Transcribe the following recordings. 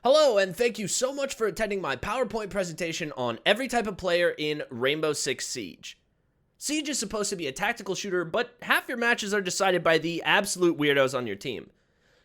Hello, and thank you so much for attending my PowerPoint presentation on every type of player in Rainbow Six Siege. Siege is supposed to be a tactical shooter, but half your matches are decided by the absolute weirdos on your team.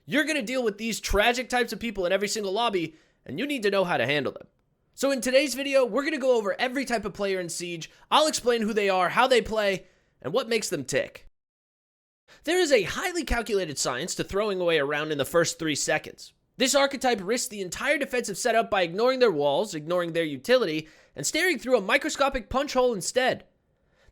You're going to deal with these tragic types of people in every single lobby, and you need to know how to handle them. So in today's video, we're going to go over every type of player in Siege. I'll explain who they are, how they play, and what makes them tick. There is a highly calculated science to throwing away a round in the first 3 seconds. This archetype risks the entire defensive setup by ignoring their walls, ignoring their utility, and staring through a microscopic punch hole instead.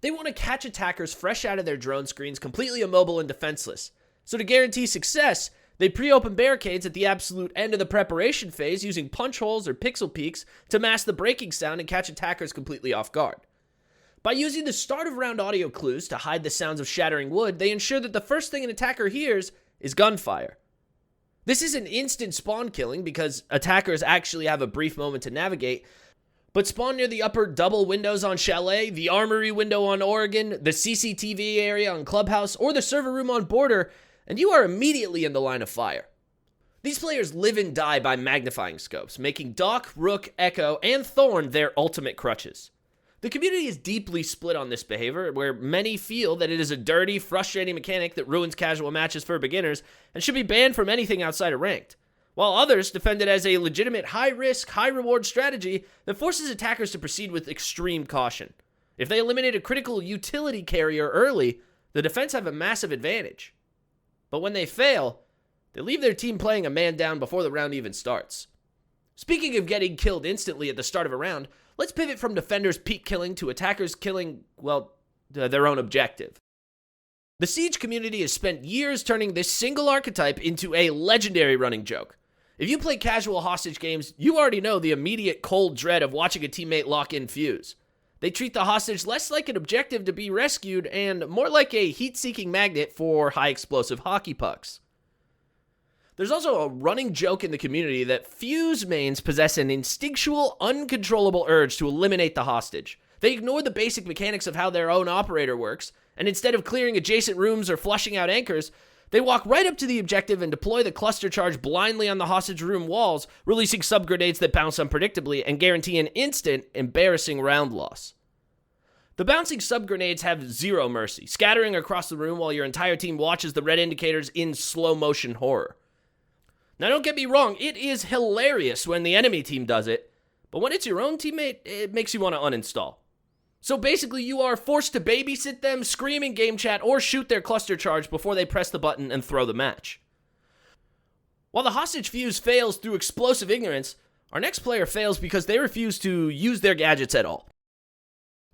They want to catch attackers fresh out of their drone screens, completely immobile and defenseless. So to guarantee success, they pre-open barricades at the absolute end of the preparation phase using punch holes or pixel peaks to mask the breaking sound and catch attackers completely off guard. By using the start of round audio clues to hide the sounds of shattering wood, they ensure that the first thing an attacker hears is gunfire. This isn't instant spawn killing because attackers actually have a brief moment to navigate, but spawn near the upper double windows on Chalet, the armory window on Oregon, the CCTV area on Clubhouse, or the server room on Border, and you are immediately in the line of fire. These players live and die by magnifying scopes, making Doc, Rook, Echo, and Thorn their ultimate crutches. The community is deeply split on this behavior, where many feel that it is a dirty, frustrating mechanic that ruins casual matches for beginners and should be banned from anything outside of ranked, while others defend it as a legitimate high-risk, high-reward strategy that forces attackers to proceed with extreme caution. If they eliminate a critical utility carrier early, the defense have a massive advantage. But when they fail, they leave their team playing a man down before the round even starts. Speaking of getting killed instantly at the start of a round, let's pivot from defenders peak killing to attackers killing, well, their own objective. The Siege community has spent years turning this single archetype into a legendary running joke. If you play casual hostage games, you already know the immediate cold dread of watching a teammate lock in fuse. They treat the hostage less like an objective to be rescued and more like a heat-seeking magnet for high-explosive hockey pucks. There's also a running joke in the community that Fuse mains possess an instinctual, uncontrollable urge to eliminate the hostage. They ignore the basic mechanics of how their own operator works, and instead of clearing adjacent rooms or flushing out anchors, they walk right up to the objective and deploy the cluster charge blindly on the hostage room walls, releasing sub-grenades that bounce unpredictably and guarantee an instant, embarrassing round loss. The bouncing sub-grenades have zero mercy, scattering across the room while your entire team watches the red indicators in slow-motion horror. Now, don't get me wrong, it is hilarious when the enemy team does it, but when it's your own teammate, it makes you want to uninstall. So basically, you are forced to babysit them, scream in game chat, or shoot their cluster charge before they press the button and throw the match. While the hostage fuse fails through explosive ignorance, our next player fails because they refuse to use their gadgets at all.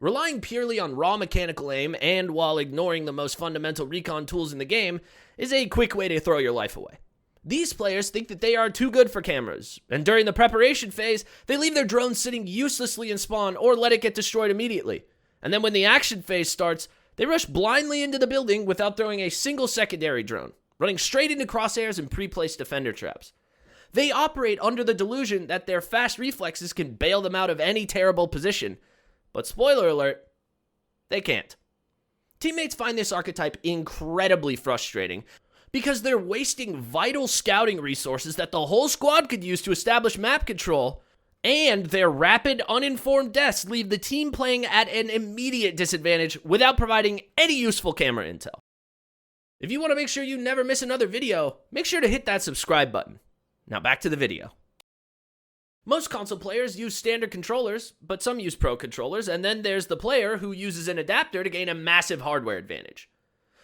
Relying purely on raw mechanical aim, and while ignoring the most fundamental recon tools in the game, is a quick way to throw your life away. These players think that they are too good for cameras, and during the preparation phase, they leave their drones sitting uselessly in spawn or let it get destroyed immediately. And then when the action phase starts, they rush blindly into the building without throwing a single secondary drone, running straight into crosshairs and pre-placed defender traps. They operate under the delusion that their fast reflexes can bail them out of any terrible position, but spoiler alert, they can't. Teammates find this archetype incredibly frustrating, because they're wasting vital scouting resources that the whole squad could use to establish map control, and their rapid, uninformed deaths leave the team playing at an immediate disadvantage without providing any useful camera intel. If you want to make sure you never miss another video, make sure to hit that subscribe button. Now back to the video. Most console players use standard controllers, but some use pro controllers, and then there's the player who uses an adapter to gain a massive hardware advantage.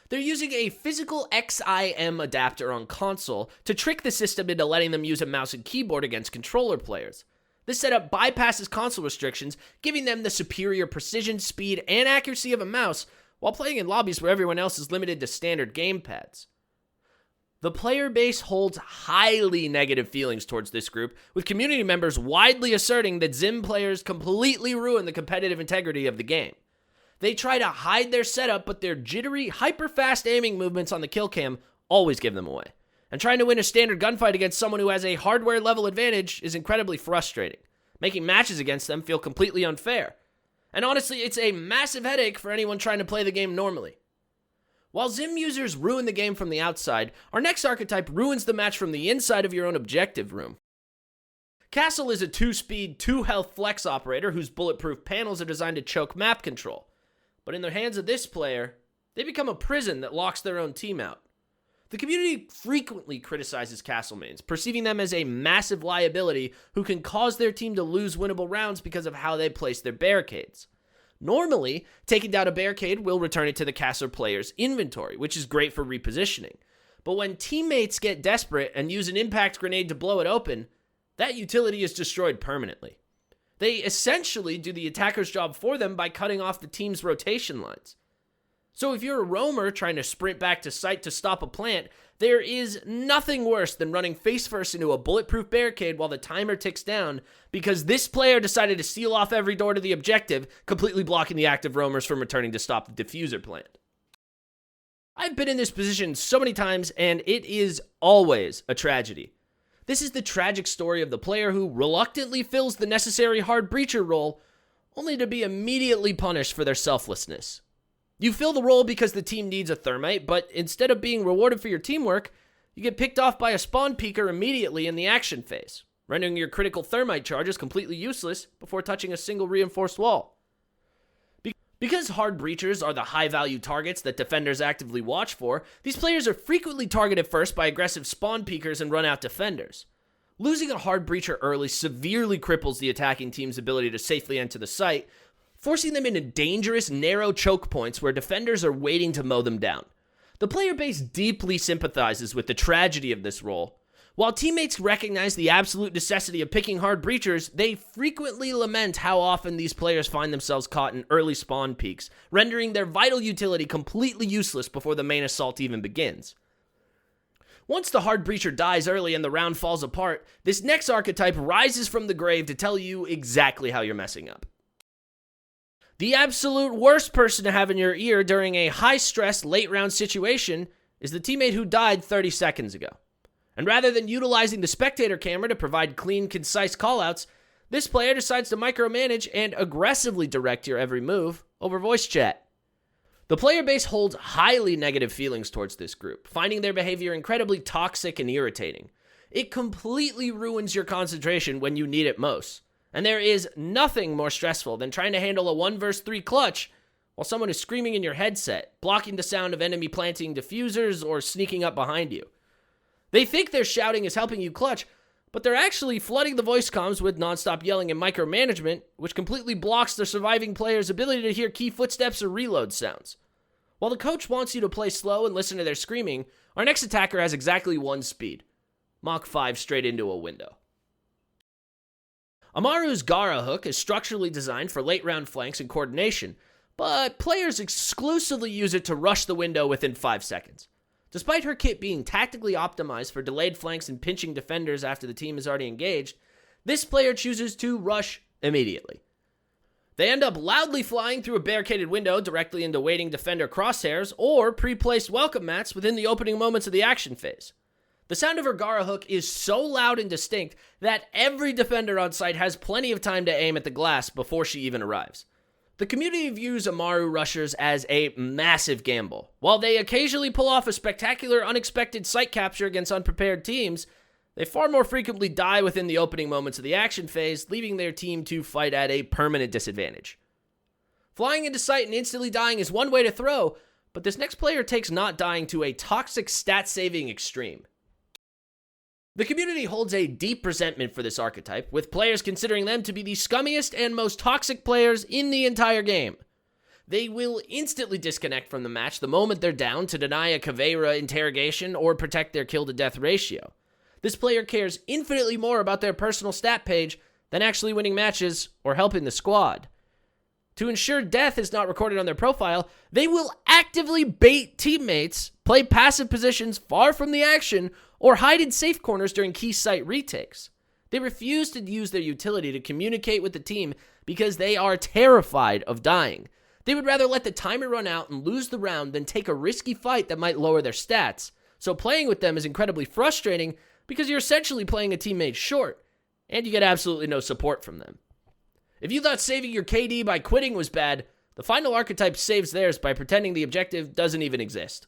They're using a physical XIM adapter on console to trick the system into letting them use a mouse and keyboard against controller players. This setup bypasses console restrictions, giving them the superior precision, speed, and accuracy of a mouse, while playing in lobbies where everyone else is limited to standard gamepads. The player base holds highly negative feelings towards this group, with community members widely asserting that Zim players completely ruin the competitive integrity of the game. They try to hide their setup, but their jittery, hyper-fast aiming movements on the kill cam always give them away. And trying to win a standard gunfight against someone who has a hardware-level advantage is incredibly frustrating, making matches against them feel completely unfair. And honestly, it's a massive headache for anyone trying to play the game normally. While Zim users ruin the game from the outside, our next archetype ruins the match from the inside of your own objective room. Castle is a 2-speed, 2-health flex operator whose bulletproof panels are designed to choke map control. But in the hands of this player, they become a prison that locks their own team out. The community frequently criticizes Castle mains, perceiving them as a massive liability who can cause their team to lose winnable rounds because of how they place their barricades. Normally, taking down a barricade will return it to the Castle player's inventory, which is great for repositioning. But when teammates get desperate and use an impact grenade to blow it open, that utility is destroyed permanently. They essentially do the attacker's job for them by cutting off the team's rotation lines. So if you're a roamer trying to sprint back to site to stop a plant, there is nothing worse than running face first into a bulletproof barricade while the timer ticks down because this player decided to seal off every door to the objective, completely blocking the active roamers from returning to stop the diffuser plant. I've been in this position so many times, and it is always a tragedy. This is the tragic story of the player who reluctantly fills the necessary hard breacher role, only to be immediately punished for their selflessness. You fill the role because the team needs a thermite, but instead of being rewarded for your teamwork, you get picked off by a spawn peeker immediately in the action phase, rendering your critical thermite charges completely useless before touching a single reinforced wall. Because hard breachers are the high-value targets that defenders actively watch for, these players are frequently targeted first by aggressive spawn peekers and run-out defenders. Losing a hard breacher early severely cripples the attacking team's ability to safely enter the site, forcing them into dangerous, narrow choke points where defenders are waiting to mow them down. The player base deeply sympathizes with the tragedy of this role. While teammates recognize the absolute necessity of picking hard breachers, they frequently lament how often these players find themselves caught in early spawn peaks, rendering their vital utility completely useless before the main assault even begins. Once the hard breacher dies early and the round falls apart, this next archetype rises from the grave to tell you exactly how you're messing up. The absolute worst person to have in your ear during a high-stress, late-round situation is the teammate who died 30 seconds ago. And rather than utilizing the spectator camera to provide clean, concise callouts, this player decides to micromanage and aggressively direct your every move over voice chat. The player base holds highly negative feelings towards this group, finding their behavior incredibly toxic and irritating. It completely ruins your concentration when you need it most. And there is nothing more stressful than trying to handle a 1 vs 3 clutch while someone is screaming in your headset, blocking the sound of enemy planting diffusers or sneaking up behind you. They think their shouting is helping you clutch, but they're actually flooding the voice comms with nonstop yelling and micromanagement, which completely blocks the surviving player's ability to hear key footsteps or reload sounds. While the coach wants you to play slow and listen to their screaming, our next attacker has exactly 1 speed. Mach 5 straight into a window. Amaru's Gara hook is structurally designed for late round flanks and coordination, but players exclusively use it to rush the window within 5 seconds. Despite her kit being tactically optimized for delayed flanks and pinching defenders after the team is already engaged, this player chooses to rush immediately. They end up loudly flying through a barricaded window directly into waiting defender crosshairs or pre-placed welcome mats within the opening moments of the action phase. The sound of her Gara hook is so loud and distinct that every defender on site has plenty of time to aim at the glass before she even arrives. The community views Amaru rushers as a massive gamble. While they occasionally pull off a spectacular, unexpected site capture against unprepared teams, they far more frequently die within the opening moments of the action phase, leaving their team to fight at a permanent disadvantage. Flying into site and instantly dying is one way to throw, but this next player takes not dying to a toxic stat-saving extreme. The community holds a deep resentment for this archetype, with players considering them to be the scummiest and most toxic players in the entire game. They will instantly disconnect from the match the moment they're down to deny a Caveira interrogation or protect their kill-to-death ratio. This player cares infinitely more about their personal stat page than actually winning matches or helping the squad. To ensure death is not recorded on their profile, they will actively bait teammates, play passive positions far from the action, or hide in safe corners during key site retakes. They refuse to use their utility to communicate with the team because they are terrified of dying. They would rather let the timer run out and lose the round than take a risky fight that might lower their stats. So playing with them is incredibly frustrating because you're essentially playing a teammate short, and you get absolutely no support from them. If you thought saving your KD by quitting was bad, the final archetype saves theirs by pretending the objective doesn't even exist.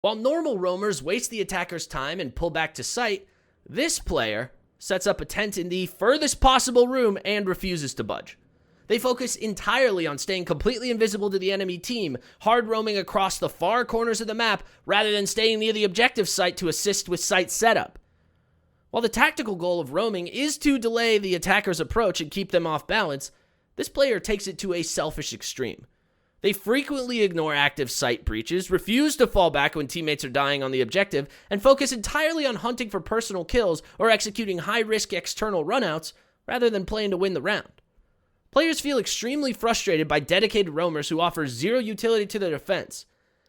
While normal roamers waste the attacker's time and pull back to site, this player sets up a tent in the furthest possible room and refuses to budge. They focus entirely on staying completely invisible to the enemy team, hard roaming across the far corners of the map rather than staying near the objective site to assist with site setup. While the tactical goal of roaming is to delay the attacker's approach and keep them off balance, this player takes it to a selfish extreme. They frequently ignore active site breaches, refuse to fall back when teammates are dying on the objective, and focus entirely on hunting for personal kills or executing high-risk external runouts rather than playing to win the round. Players feel extremely frustrated by dedicated roamers who offer zero utility to their defense.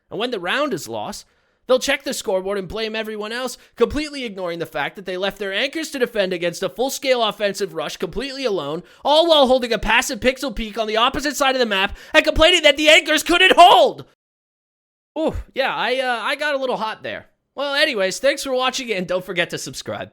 And when the round is lost, they'll check the scoreboard and blame everyone else, completely ignoring the fact that they left their anchors to defend against a full-scale offensive rush completely alone, all while holding a passive pixel peek on the opposite side of the map and complaining that the anchors couldn't hold! Ooh, yeah, I got a little hot there. Well, anyways, thanks for watching and don't forget to subscribe.